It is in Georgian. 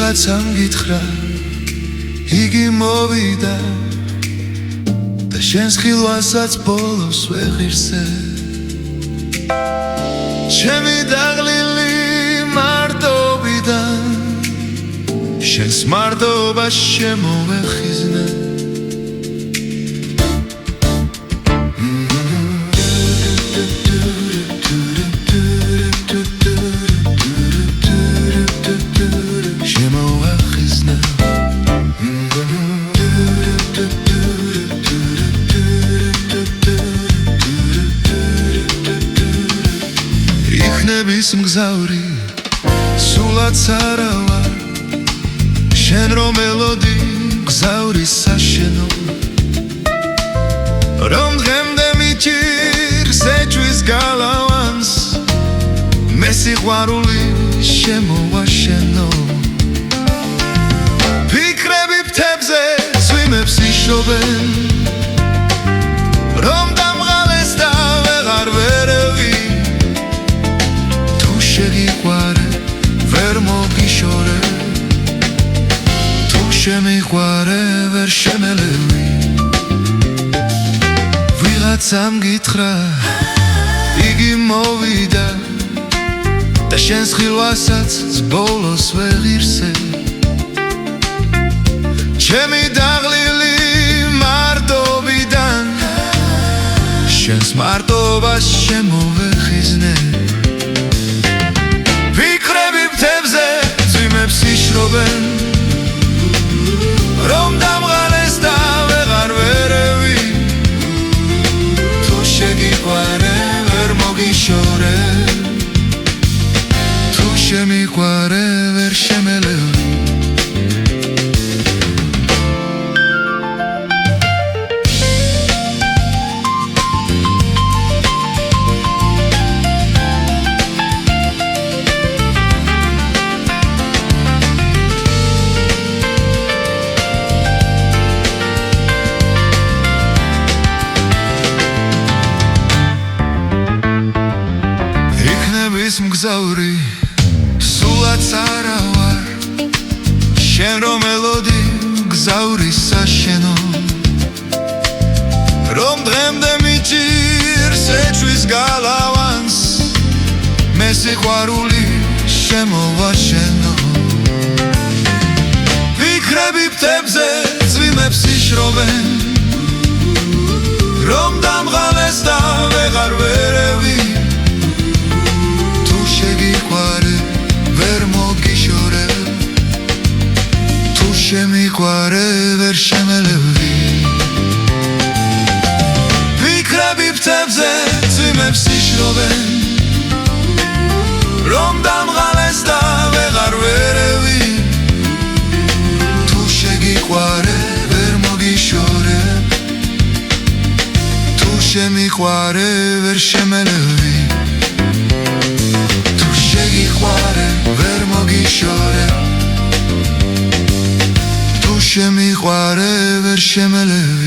ვიღაცამ გითხრა იგი მოვიდა და შენს ხილვასაც ბოლოს ვეღირსე ჩემი დაღლილი მარტობიდან შენს მარტობას შემოვეხიზნე იქნების მგზავრი სულაც არა ვარ შენ რომ ელოდი მგზავრის საშენო რომ დღემდე მიჭირს ეჭვის გალავანს მე სიყვარული შემოვაშენო ფიქრები ფრთებზე წვიმებს იშობენ რომ დამღალეს და ვეღარ ვერევი შეგიყვარე ვერ მოგიშორე თუ შემიყვარე ვერ შემელევი ვიღაცამ გითხრა იგი მოვიდა და შენს ხილვასაც ბოლოს ვეღირსე ჩემი დაღლილი მარტობიდან შენს მარტობას შემოვეხიზნე იშრობენ რომ დამღალეს და ვეღარ ვერევი თუ შეგიყვარე ვერ მოგიშორე თუ შემიყვარე ვერ შემელევი მგზავრი სულაც არა ვარ შენ რომ ელოდი მგზავრის საშენო რომ დღემდე მიჭირს ეჭვის გალავანს მე სიყვარული შემოვაშენო ფიქრები ფრთებზე წვიმებს იშრობენ რომ დამღალეს და ვეღარ ვერევი ვერ მოგიშორე თუ შემიყვარე ვერ შემელევი ფიქრები ფრთებზე წვიმებს იშრობენ რომ დამღალეს და ვეღარ ვერევი თუ შეგიყვარე ვერ მოგიშორე თუ შემიყვარე ვერ შემელევი შეგიყვარე ვერ მოგიშორე თუ შემიყვარე ვერ შემელევი